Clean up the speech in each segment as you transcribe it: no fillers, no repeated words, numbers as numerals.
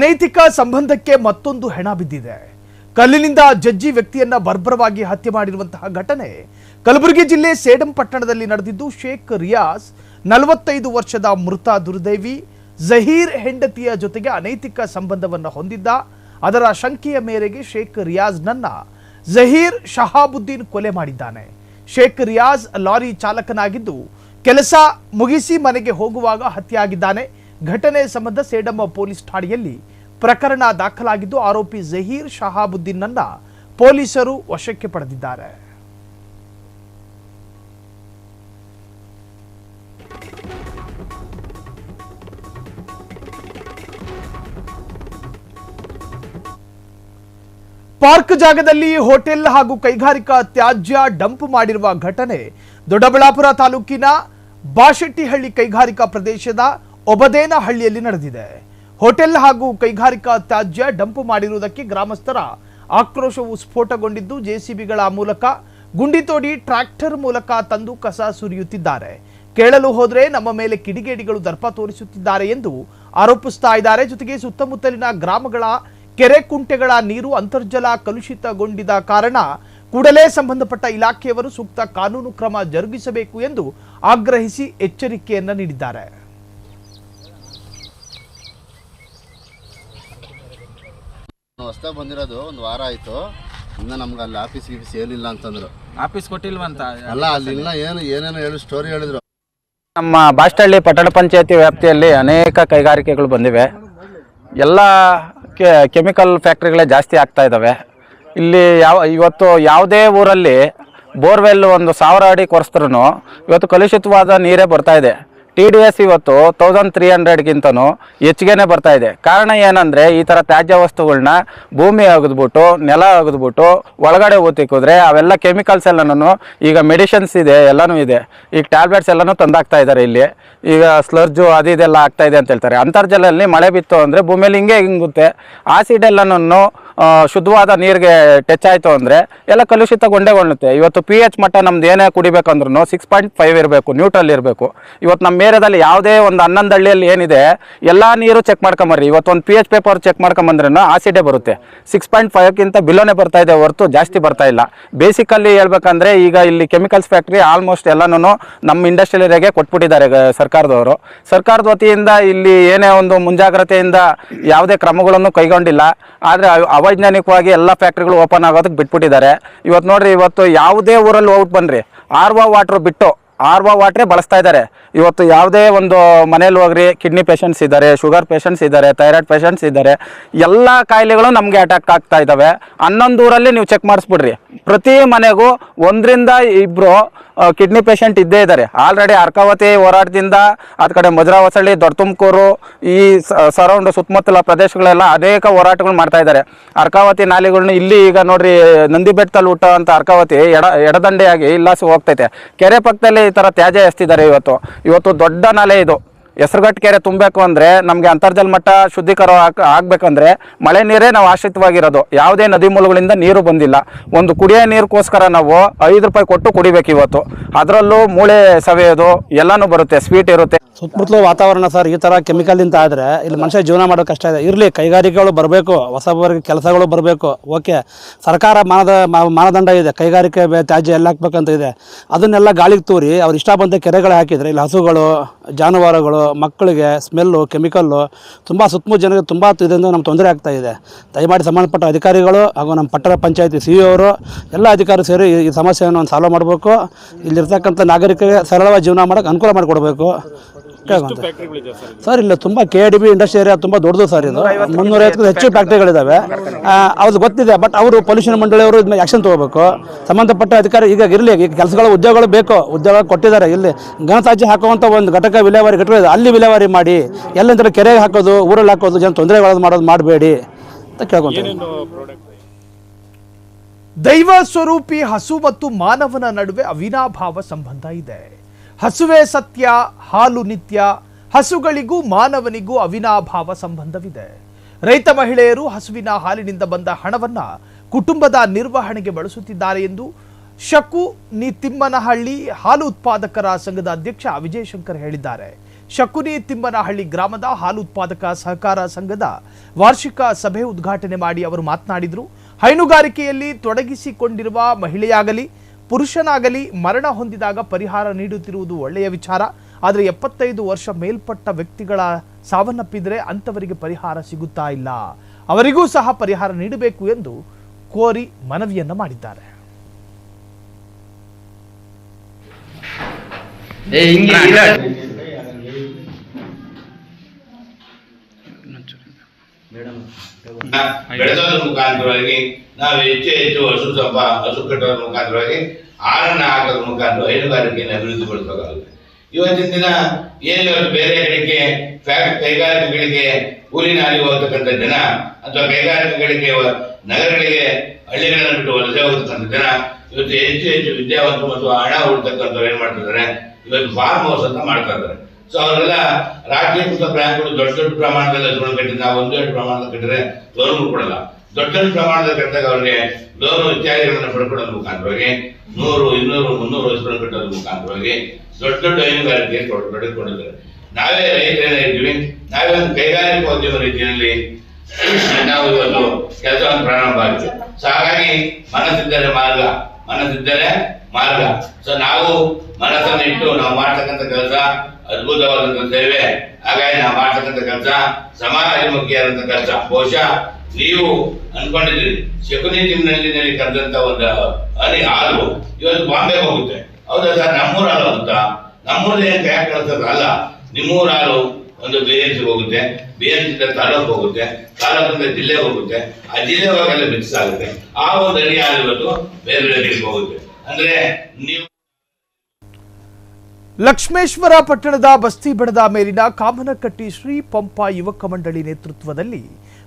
ಅನೈತಿಕ ಸಂಬಂಧಕ್ಕೆ ಮತ್ತೊಂದು ಹೆಣ ಬಿದ್ದಿದೆ. ಕಲ್ಲಿನಿಂದ ಜಜ್ಜಿ ವ್ಯಕ್ತಿಯನ್ನ ಬರ್ಬರವಾಗಿ ಹತ್ಯೆ ಮಾಡಿರುವಂತಹ ಘಟನೆ ಕಲಬುರಗಿ ಜಿಲ್ಲೆ ಸೇಡಂ ಪಟ್ಟಣದಲ್ಲಿ ನಡೆದಿದ್ದು, ಶೇಖ್ ರಿಯಾಜ್ 45 ವರ್ಷದ ಮೃತ ದುರ್ದೈವಿ ಜಹೀರ್ ಹೆಂಡತಿಯ ಜೊತೆಗೆ ಅನೈತಿಕ ಸಂಬಂಧವನ್ನು ಹೊಂದಿದ್ದ. ಅದರ ಶಂಕೆಯ ಮೇರೆಗೆ ಶೇಖ್ ರಿಯಾಜ್ನನ್ನ ಜಹೀರ್ ಶಹಾಬುದ್ದೀನ್ ಕೊಲೆ ಮಾಡಿದ್ದಾನೆ. ಶೇಖ್ ರಿಯಾಜ್ ಲಾರಿ ಚಾಲಕನಾಗಿದ್ದು ಕೆಲಸ ಮುಗಿಸಿ ಮನೆಗೆ ಹೋಗುವಾಗ ಹತ್ಯೆಯಾಗಿದ್ದಾನೆ. ಘಟನೆ ಸಂಬಂಧ ಸೇಡಂ ಪೊಲೀಸ್ ಠಾಣೆಯಲ್ಲಿ ಪ್ರಕರಣ ದಾಖಲಾಗಿದ್ದು, ಆರೋಪಿ ಜಹೀರ್ ಶಹಾಬುದ್ದೀನ್ನನ್ನ ಪೊಲೀಸರು ವಶಕ್ಕೆ ಪಡೆದಿದ್ದಾರೆ. ಪಾರ್ಕ್ ಜಾಗದಲ್ಲಿ ಹೋಟೆಲ್ ಹಾಗೂ ಕೈಗಾರಿಕಾ ತ್ಯಾಜ್ಯ ಡಂಪ್ ಮಾಡಿರುವ ಘಟನೆ ದೊಡ್ಡಬಳ್ಳಾಪುರ ತಾಲೂಕಿನ ಬಾಶೆಟ್ಟಿಹಳ್ಳಿ ಕೈಗಾರಿಕಾ ಪ್ರದೇಶದ ಒಬದೇನಹಳ್ಳಿಯಲ್ಲಿ ನಡೆದಿದೆ. ಹೋಟೆಲ್ ಹಾಗೂ ಕೈಗಾರಿಕಾ ತ್ಯಾಜ್ಯ ಡಂಪ್ ಮಾಡಿರುವುದಕ್ಕೆ ಗ್ರಾಮಸ್ಥರ ಆಕ್ರೋಶವು ಸ್ಫೋಟಗೊಂಡಿದ್ದು, ಜೆಸಿಬಿಗಳ ಮೂಲಕ ಗುಂಡಿ ತೋಡಿ ಟ್ರ್ಯಾಕ್ಟರ್ ಮೂಲಕ ತಂದು ಕಸ ಸುರಿಯುತ್ತಿದ್ದಾರೆ. ಕೇಳಲು ಹೋದರೆ ನಮ್ಮ ಮೇಲೆ ಕಿಡಿಗೇಡಿಗಳು ದರ್ಪ ತೋರಿಸುತ್ತಿದ್ದಾರೆ ಎಂದು ಆರೋಪಿಸ್ತಾ ಇದ್ದಾರೆ. ಜೊತೆಗೆ ಸುತ್ತಮುತ್ತಲಿನ ಗ್ರಾಮಗಳ ಕೆರೆ ಕುಂಟೆಗಳ ನೀರು ಅಂತರ್ಜಲ ಕಲುಷಿತಗೊಂಡಿದ ಕಾರಣ ಕೂಡಲೇ ಸಂಬಂಧಪಟ್ಟ ಇಲಾಖೆಯವರು ಸೂಕ್ತ ಕಾನೂನು ಕ್ರಮ ಜರುಗಿಸಬೇಕು ಎಂದು ಆಗ್ರಹಿಸಿ ಎಚ್ಚರಿಕೆಯನ್ನ ನೀಡಿದ್ದಾರೆ. ಹೊಸದಾಗಿ ಬಂದಿರೋದು ಒಂದು ವಾರ ಆಯ್ತು. ಇನ್ನು ನಮ್ಗೆ ಅಲ್ಲಿ ಆಫೀಸ್ ಏನಿಲ್ಲ ಅಂತಂದ್ರು. ಆಫೀಸ್ ಕೊಟ್ಟಿಲ್ವಂತ ಅಲ್ಲ, ಅಲ್ಲಿ ಇಲ್ಲ, ಏನೇನೋ ಹೇಳಿ ಸ್ಟೋರಿ ಹೇಳಿದ್ರು. ನಮ್ಮ ಬಾಷ್ಟಹಳ್ಳಿ ಪಟ್ಟಣ ಪಂಚಾಯತಿ ವ್ಯಾಪ್ತಿಯಲ್ಲಿ ಅನೇಕ ಕೈಗಾರಿಕೆಗಳು ಬಂದಿವೆ. ಎಲ್ಲ ಕೆಮಿಕಲ್ ಫ್ಯಾಕ್ಟ್ರಿಗಳೇ ಜಾಸ್ತಿ ಆಗ್ತಾ ಇದ್ದಾವೆ. ಇಲ್ಲಿ ಇವತ್ತು ಯಾವುದೇ ಊರಲ್ಲಿ ಬೋರ್ವೆಲ್ 1000 ಅಡಿ ಕೊರೆಸಿದ್ರು ಇವತ್ತು ಕಲುಷಿತವಾದ ನೀರೇ ಬರ್ತಾ ಇದೆ. TDS ಇವತ್ತು 1300ಗಿಂತನೂ ಹೆಚ್ಚಿಗೆನೇ ಬರ್ತಾ ಇದೆ. ಕಾರಣ ಏನಂದರೆ, ಈ ಥರ ತ್ಯಾಜ್ಯ ವಸ್ತುಗಳನ್ನ ಭೂಮಿ ಅಗದ್ಬಿಟ್ಟು ನೆಲ ಅಗದ್ಬಿಟ್ಟು ಒಳಗಡೆ ಊತಿಕ್ಕಿದ್ರೆ ಅವೆಲ್ಲ ಕೆಮಿಕಲ್ಸ್ ಎಲ್ಲನೂ, ಈಗ ಮೆಡಿಸಿನ್ಸ್ ಇದೆ, ಎಲ್ಲನೂ ಇದೆ. ಈಗ ಟ್ಯಾಬ್ಲೆಟ್ಸ್ ಎಲ್ಲನೂ ತಂದಾಗ್ತಾ ಇದ್ದಾರೆ. ಇಲ್ಲಿ ಈಗ ಸ್ಲರ್ಜು ಅದು ಇದೆಲ್ಲ ಆಗ್ತಾ ಇದೆ ಅಂತ ಹೇಳ್ತಾರೆ. ಅಂತರ್ಜಲದಲ್ಲಿ ಮಳೆ ಬಿತ್ತು ಅಂದರೆ ಭೂಮಿಯಲ್ಲಿ ಹಿಂಗುತ್ತೆ. ಆಸಿಡ್ ಎಲ್ಲನೂ ಶುದ್ಧವಾದ ನೀರಿಗೆ ಟಚ್ ಆಯಿತು ಅಂದರೆ ಎಲ್ಲ ಕಲುಷಿತಗೊಂಡೇ. ಇವತ್ತು pH ಮಟ್ಟ ನಮ್ದು ಏನೇ ಕುಡಿಬೇಕಂದ್ರೂ 6.5 ಇರಬೇಕು, ನ್ಯೂಟ್ರಲ್ ಇರಬೇಕು. ಇವತ್ತು ನಮ್ಮ ಏರಿಯಾದಲ್ಲಿ ಯಾವುದೇ ಒಂದು 11 ಹಳ್ಳಿಯಲ್ಲಿ ಏನಿದೆ ಎಲ್ಲ ನೀರು ಚೆಕ್ ಮಾಡ್ಕೊಂಬರ್ರಿ. ಇವತ್ತು ಒಂದು pH ಪೇಪರ್ ಚೆಕ್ ಮಾಡ್ಕೊಂಬಂದ್ರೂ ಆಸಿಡೇ ಬರುತ್ತೆ. 6.5ಕ್ಕಿಂತ ಬಿಲೋನೇ ಬರ್ತಾ ಇದೆ ಹೊರತು ಜಾಸ್ತಿ ಬರ್ತಾ ಇಲ್ಲ. ಬೇಸಿಕಲ್ಲಿ ಹೇಳ್ಬೇಕಂದ್ರೆ ಈಗ ಇಲ್ಲಿ ಕೆಮಿಕಲ್ಸ್ ಫ್ಯಾಕ್ಟ್ರಿ ಆಲ್ಮೋಸ್ಟ್ ಎಲ್ಲನೂ ನಮ್ಮ ಇಂಡಸ್ಟ್ರಿಯಲ್ ಏರಿಯಾಗೆ ಕೊಟ್ಬಿಟ್ಟಿದ್ದಾರೆ ಸರ್ಕಾರದವರು. ಸರ್ಕಾರದ ವತಿಯಿಂದ ಇಲ್ಲಿ ಏನೇ ಒಂದು ಮುಂಜಾಗ್ರತೆಯಿಂದ ಯಾವುದೇ ಕ್ರಮಗಳನ್ನು ಕೈಗೊಂಡಿಲ್ಲ. ಆದರೆ ಅವೈಜ್ಞಾನಿಕವಾಗಿ ಎಲ್ಲ ಫ್ಯಾಕ್ಟ್ರಿಗಳು ಓಪನ್ ಆಗೋದಕ್ಕೆ ಬಿಟ್ಬಿಟ್ಟಿದ್ದಾರೆ. ಇವತ್ತು ನೋಡ್ರಿ, ಇವತ್ತು ಯಾವುದೇ ಊರಲ್ಲಿ ಹೋಗ್ಬಿಟ್ಟು ಬನ್ರಿ, RO ವಾಟ್ರ್ ಬಿಟ್ಟು RO ವಾಟ್ರೇ ಬಳಸ್ತಾ ಇದ್ದಾರೆ. ಇವತ್ತು ಯಾವುದೇ ಒಂದು ಮನೇಲಿ ಹೋಗ್ರಿ, ಕಿಡ್ನಿ ಪೇಷಂಟ್ಸ್ ಇದ್ದಾರೆ, ಶುಗರ್ ಪೇಷಂಟ್ಸ್ ಇದ್ದಾರೆ, ಥೈರಾಯ್ಡ್ ಪೇಷಂಟ್ಸ್ ಇದ್ದಾರೆ. ಎಲ್ಲ ಕಾಯಿಲೆಗಳು ನಮಗೆ ಅಟ್ಯಾಕ್ ಆಗ್ತಾ ಇದ್ದಾವೆ. 11 ಊರಲ್ಲಿ ನೀವು ಚೆಕ್ ಮಾಡಿಸ್ಬಿಡ್ರಿ, ಪ್ರತಿ ಮನೆಗೂ 1ರಿಂದ 2 ಕಿಡ್ನಿ ಪೇಷಂಟ್ ಇದ್ದೇ ಇದ್ದಾರೆ. ಆಲ್ರೆಡಿ ಅರ್ಕಾವತಿ ಹೋರಾಟದಿಂದ ಅದ ಕಡೆ ಮಜರಾ ಹೊಸಳ್ಳಿ, ದೊಡ್ಡ ತುಮಕೂರು, ಈ ಸರೌಂಡ್ ಸುತ್ತಮುತ್ತಲ ಪ್ರದೇಶಗಳೆಲ್ಲ ಅನೇಕ ಹೋರಾಟಗಳು ಮಾಡ್ತಾ ಇದ್ದಾರೆ. ಅರ್ಕಾವತಿ ನಾಲೆಗಳನ್ನ ಇಲ್ಲಿ ಈಗ ನೋಡ್ರಿ, ನಂದಿ ಬೆಟ್ಟದಲ್ಲಿ ಹುಟ್ಟೋ ಅಂತ ಅರ್ಕಾವತಿ ಎಡದಂಡೆಯಾಗಿ ಇಲ್ಲಾಸಿ ಹೋಗ್ತೈತೆ. ಕೆರೆ ಪಕ್ಕದಲ್ಲಿ ಈ ಥರ ತ್ಯಾಜ್ಯ ಎಸ್ತಿದ್ದಾರೆ. ಇವತ್ತು ದೊಡ್ಡ ನಾಲೆ ಇದು. ಹೆಸರುಘಟ್ಟ ಕೆರೆ ತುಂಬಬೇಕು ಅಂದರೆ ನಮಗೆ ಅಂತರ್ಜಲ ಮಟ್ಟ ಶುದ್ಧೀಕರ ಆಗಬೇಕಂದ್ರೆ ಮಳೆ ನೀರೇ ನಾವು ಆಶ್ರಿತವಾಗಿರೋದು. ಯಾವುದೇ ನದಿ ಮೂಲಗಳಿಂದ ನೀರು ಬಂದಿಲ್ಲ. ಒಂದು ಕುಡಿಯೋ ನೀರಿಗೋಸ್ಕರ ನಾವು 5 ರೂಪಾಯಿ ಕೊಟ್ಟು ಕುಡಿಬೇಕು. ಇವತ್ತು ಅದರಲ್ಲೂ ಮೂಳೆ ಸವೆಯೋದು ಎಲ್ಲನೂ ಬರುತ್ತೆ, ಸ್ವೀಟ್ ಇರುತ್ತೆ. ಸುತ್ತಮುತ್ತಲು ವಾತಾವರಣ ಸರ್ ಈ ಥರ ಕೆಮಿಕಲಿಂದ ಆದರೆ ಇಲ್ಲಿ ಮನುಷ್ಯ ಜೀವನ ಮಾಡೋದು ಕಷ್ಟ ಇದೆ. ಇರಲಿ, ಕೈಗಾರಿಕೆಗಳು ಬರಬೇಕು, ಹೊಸಬರಿಗೆ ಕೆಲಸಗಳು ಬರಬೇಕು, ಓಕೆ. ಸರ್ಕಾರ ಮಾನದಂಡ ಇದೆ, ಕೈಗಾರಿಕೆ ತ್ಯಾಜ್ಯ ಎಲ್ಲ ಹಾಕ್ಬೇಕಂತ ಇದೆ. ಅದನ್ನೆಲ್ಲ ಗಾಳಿಗೆ ತೂರಿ ಅವ್ರು ಇಷ್ಟ ಬಂದ ಕೆರೆಗಳು ಹಾಕಿದರೆ ಇಲ್ಲಿ ಹಸುಗಳು, ಜಾನುವಾರುಗಳು, ಮಕ್ಕಳಿಗೆ ಸ್ಮೆಲ್ಲು, ಕೆಮಿಕಲ್ಲು ತುಂಬ ಸುತ್ತಮುತ್ತ ಜನರಿಗೆ ತುಂಬ ಇದರಿಂದ ನಮ್ಗೆ ತೊಂದರೆ ಆಗ್ತಾ ಇದೆ. ದಯಮಾಡಿ ಸಂಬಂಧಪಟ್ಟ ಅಧಿಕಾರಿಗಳು ಹಾಗೂ ನಮ್ಮ ಪಟ್ಟಣ ಪಂಚಾಯತಿ CEO ಅವರು ಎಲ್ಲ ಅಧಿಕಾರಿ ಸೇರಿ ಈ ಸಮಸ್ಯೆಯನ್ನು ಒಂದು ಸಾಲ್ವ್ ಮಾಡಬೇಕು. ಇಲ್ಲಿರ್ತಕ್ಕಂಥ ನಾಗರಿಕರಿಗೆ ಸರಳವಾಗಿ ಜೀವನ ಮಾಡೋಕ್ಕೆ ಅನುಕೂಲ ಮಾಡಿಕೊಡ್ಬೇಕು ಸರ್. ಇಲ್ಲ, ತುಂಬ KDB ಇಂಡಸ್ಟ್ರಿ ಏರಿಯಾ ತುಂಬ ದೊಡ್ಡದು ಸರ್. ಇದು 350ಕ್ಕೂ ಹೆಚ್ಚು ಫ್ಯಾಕ್ಟ್ರಿಗಳಿದ್ದಾವೆ. ಅವ್ರಿಗೆ ಗೊತ್ತಿದೆ, ಬಟ್ ಅವರು ಪೊಲ್ಯೂಷನ್ ಮಂಡಳಿಯವರು ಇದ್ಮೇಲೆ ಆ್ಯಕ್ಷನ್ ತೊಗೋಬೇಕು. ಸಂಬಂಧಪಟ್ಟ ಅಧಿಕಾರಿ ಈಗ ಇರಲಿ, ಈಗ ಕೆಲಸಗಳು ಉದ್ಯೋಗಗಳು ಬೇಕು, ಉದ್ಯೋಗ ಕೊಟ್ಟಿದ್ದಾರೆ. ಇಲ್ಲಿ ಘನತ್ಯಾಜ್ಯ ಹಾಕುವಂಥ ಒಂದು ಘಟಕ ವಿಲೇವಾರಿ ಘಟಕ ಇದೆ, ಅಲ್ಲಿ ವಿಲೇವಾರಿ ಮಾಡಿ. ಎಲ್ಲಂದ್ರೆ ಕೆರೆಗೆ ಹಾಕೋದು, ಊರಲ್ಲಿ ಹಾಕೋದು, ಜನ ತೊಂದರೆಗಳನ್ನು ಮಾಡೋದು ಮಾಡಬೇಡಿ ಅಂತ ಕೇಳ್ಕೊಂತೀನಿ. ದೈವ ಸ್ವರೂಪಿ ಹಸು ಮತ್ತು ಮಾನವನ ನಡುವೆ ಅವಿನಾಭಾವ ಸಂಬಂಧ ಇದೆ. ಹಸುವೇ ಸತ್ಯ, ಹಾಲು ನಿತ್ಯ. ಹಸುಗಳಿಗೂ ಮಾನವನಿಗೂ ಅವಿನಾಭಾವ ಸಂಬಂಧವಿದೆ. ರೈತ ಮಹಿಳೆಯರು ಹಸುವಿನ ಹಾಲಿನಿಂದ ಬಂದ ಹಣವನ್ನ ಕುಟುಂಬದ ನಿರ್ವಹಣೆಗೆ ಬಳಸುತ್ತಿದ್ದಾರೆ ಎಂದು ಶಕು ನಿ ತಿಮ್ಮನಹಳ್ಳಿ ಹಾಲು ಉತ್ಪಾದಕರ ಸಂಘದ ಅಧ್ಯಕ್ಷ ವಿಜಯಶಂಕರ್ ಹೇಳಿದ್ದಾರೆ. ಶಕುನಿ ತಿಮ್ಮನಹಳ್ಳಿ ಗ್ರಾಮದ ಹಾಲು ಉತ್ಪಾದಕ ಸಹಕಾರ ಸಂಘದ ವಾರ್ಷಿಕ ಸಭೆ ಉದ್ಘಾಟನೆ ಮಾಡಿ ಅವರು ಮಾತನಾಡಿದರು. ಹೈನುಗಾರಿಕೆಯಲ್ಲಿ ತೊಡಗಿಸಿಕೊಂಡಿರುವ ಮಹಿಳೆಯಾಗಲಿ ಪುರುಷನಾಗಲಿ ಮರಣ ಹೊಂದಿದಾಗ ಪರಿಹಾರ ನೀಡುತ್ತಿರುವುದು ಒಳ್ಳೆಯ ವಿಚಾರ. ಆದರೆ 75 ವರ್ಷ ಮೇಲ್ಪಟ್ಟ ವ್ಯಕ್ತಿಗಳ ಸಾವನ್ನಪ್ಪಿದರೆ ಅಂಥವರಿಗೆ ಪರಿಹಾರ ಸಿಗುತ್ತಾ ಇಲ್ಲ. ಅವರಿಗೂ ಸಹ ಪರಿಹಾರ ನೀಡಬೇಕು ಎಂದು ಕೋರಿ ಮನವಿಯನ್ನ ಮಾಡಿದ್ದಾರೆ. ಬೆಳೆಸೋದ್ರ ಮುಖಾಂತರವಾಗಿ ನಾವು ಹೆಚ್ಚು ಹಸು ಕಟ್ಟೋದ್ರ ಮುಖಾಂತರವಾಗಿ ಆರನ್ನ ಹಾಕೋದ್ರ ಮುಖಾಂತರ ಹೈನುಗಾರಿಕೆಯನ್ನು ಅಭಿವೃದ್ಧಿಪಡಿಸಬೇಕಾಗುತ್ತೆ. ಇವತ್ತಿನ ದಿನ ಏನು ಬೇರೆ ಕಡೆಗೆ ಕೈಗಾರಿಕೆಗಳಿಗೆ ಕೂಲಿ ನಾಲಿ ಹೋಗ್ತಕ್ಕಂಥ ಜನ ಅಥವಾ ಕೈಗಾರಿಕೆಗಳಿಗೆ ನಗರಗಳಿಗೆ ಹಳ್ಳಿಗಳನ್ನ ಬಿಟ್ಟು ವಲಸೆ ಹೋಗ್ತಕ್ಕಂಥ ಜನ ಇವತ್ತು ಹೆಚ್ಚು ವಿದ್ಯಾವಂತ ಮತ್ತು ಹಣ ಉಳ್ತಕ್ಕಂಥವ್ರು ಏನ್ ಮಾಡ್ತಿದ್ದಾರೆ, ಇವತ್ತು ಫಾರ್ಮ್ ಹೌಸ್ ಅಂತ ಮಾಡ್ತಾ ಇದ್ದಾರೆ. ಸೊ ಅವರೆಲ್ಲ ರಾಷ್ಟ್ರೀಕೃತ ಬ್ಯಾಂಕ್ಗಳು ದೊಡ್ಡ ಪ್ರಮಾಣದಲ್ಲಿ ಹಸುಗಳು ಕಟ್ಟಿದ್ರೆ ನಾವು 1-2 ಪ್ರಮಾಣದಲ್ಲಿ ಕಟ್ಟಿದ್ರೆ ಲೋನ್ ಕೊಡಲ್ಲ. ದೊಡ್ಡ ಪ್ರಮಾಣದಲ್ಲಿ ಕಟ್ಟಿದಾಗ ಅವರಿಗೆ ಲೋನು ಇತ್ಯಾದಿಗಳನ್ನ ಪಡ್ಕೊಳ್ಳೋದ್ರ ಮುಖಾಂತರವಾಗಿ 100, 200, 300 ಹಸುಗಳನ್ನು ಕಟ್ಟೋದ್ರ ಮುಖಾಂತರವಾಗಿ ದೊಡ್ಡ ಹೈನುಗಾರಿಕೆ ತೊಡಗಿಕೊಂಡಿದ್ದಾರೆ. ನಾವೇ ರೈತರೇನಾಗಿದ್ದೀವಿ, ನಾವೇ ಒಂದು ಕೈಗಾರಿಕೋದ್ಯಮ ರೀತಿಯಲ್ಲಿ ನಾವು ಇವತ್ತು ಕೆಲಸವನ್ನು ಪ್ರಾರಂಭ ಆಗಿದೆ. ಸೊ ಹಾಗಾಗಿ ಮನಸ್ಸಿದ್ದರೆ ಮಾರ್ಗ. ಸೊ ನಾವು ಮನಸ್ಸನ್ನು ಇಟ್ಟು ನಾವು ಮಾಡ್ತಕ್ಕಂಥ ಕೆಲಸ ಅದ್ಭುತವಾದಂತ ಸೇವೆ. ಹಾಗಾಗಿ ನಾವು ಮಾಡ್ತಕ್ಕಂಥ ಕೆಲಸ ಸಮಾಜಮುಖಿಯಾದಂತ ಕೆಲಸ. ಬಹುಶಃ ನೀವು ಅನ್ಕೊಂಡಿದ್ದೀರಿ ಶಕುನಿ ತಿಮ್ಮನಹಳ್ಳಿನಲ್ಲಿ ಕರೆದಂತ ಒಂದು ಹಾಲು ಇವತ್ತು ಬಾಂಬೆ ಹೋಗುತ್ತೆ. ಹೌದಾ ಸರ್? ನಮ್ಮೂರ ಹಾಲು ಅಂತ ನಮ್ಮೂರೇ ಯಾಕೆ ಕಳಿಸ್ತದ ಅಲ್ಲ, ನಿಮ್ಮೂರ ಹಾಲು ಒಂದು BMC ಹೋಗುತ್ತೆ, BMC ತಾಲೂಕು ಹೋಗುತ್ತೆ, ತಾಲೂಕಿಂದ ಜಿಲ್ಲೆ ಹೋಗುತ್ತೆ, ಆ ಜಿಲ್ಲೆ ಹೋಗೆಲ್ಲ ಮಿಕ್ಸ್ ಆಗುತ್ತೆ. ಆ ಒಂದು ಹನಿ ಹಾಲು ಇವತ್ತು ಬೇರೆ ಬೇರೆ ಹೋಗುತ್ತೆ. ಅಂದ್ರೆ ನೀವು ಲಕ್ಷ್ಮೇಶ್ವರ ಪಟ್ಟಣದ ಬಸ್ತಿ ಬಣದ ಮೇಲಿನ ಕಾಮನಕಟ್ಟಿ ಶ್ರೀ ಪಂಪ ಯುವಕ ಮಂಡಳಿ ನೇತೃತ್ವದಲ್ಲಿ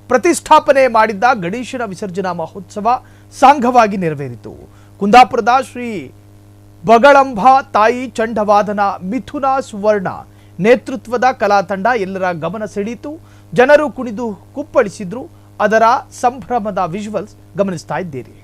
ಪ್ರತಿಷ್ಠಾಪನೆ ಮಾಡಿದ್ದ ಗಣೇಶನ ವಿಸರ್ಜನಾ ಮಹೋತ್ಸವ ಸಾಂಘವಾಗಿ ನೆರವೇರಿತು. ಕುಂದಾಪುರದ ಶ್ರೀ ಬಗಳಂಬ ತಾಯಿ ಚಂಡವಾದನ ಮಿಥುನ ಸುವರ್ಣ ನೇತೃತ್ವದ ಕಲಾ ತಂಡ ಎಲ್ಲರ ಗಮನ ಸೆಳೆಯಿತು. ಜನರು ಕುಣಿದು ಕುಪ್ಪಳಿಸಿದ್ರು. ಅದರ ಸಂಭ್ರಮದ ವಿಜುವಲ್ಸ್ ಗಮನಿಸ್ತಾ ಇದ್ದೀರಿ.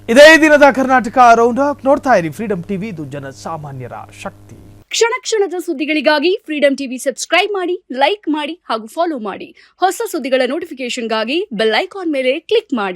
ಇದೇ ದಿನದ ಕರ್ನಾಟಕ ರೌಂಡ್ ಅಪ್ ನೋಡ್ತಾ ಇರಿ ಫ್ರೀಡಂ ಟಿವಿ, ಇದು ಜನಸಾಮಾನ್ಯರ ಶಕ್ತಿ. ಕ್ಷಣ ಕ್ಷಣದ ಸುದ್ದಿಗಳಿಗಾಗಿ ಫ್ರೀಡಂ ಟಿವಿ ಸಬ್ಸ್ಕ್ರೈಬ್ ಮಾಡಿ, ಲೈಕ್ ಮಾಡಿ ಹಾಗೂ ಫಾಲೋ ಮಾಡಿ. ಹೊಸ ಸುದ್ದಿಗಳ ನೋಟಿಫಿಕೇಶನ್ಗಾಗಿ ಬೆಲ್ ಐಕಾನ್ ಮೇಲೆ ಕ್ಲಿಕ್ ಮಾಡಿ.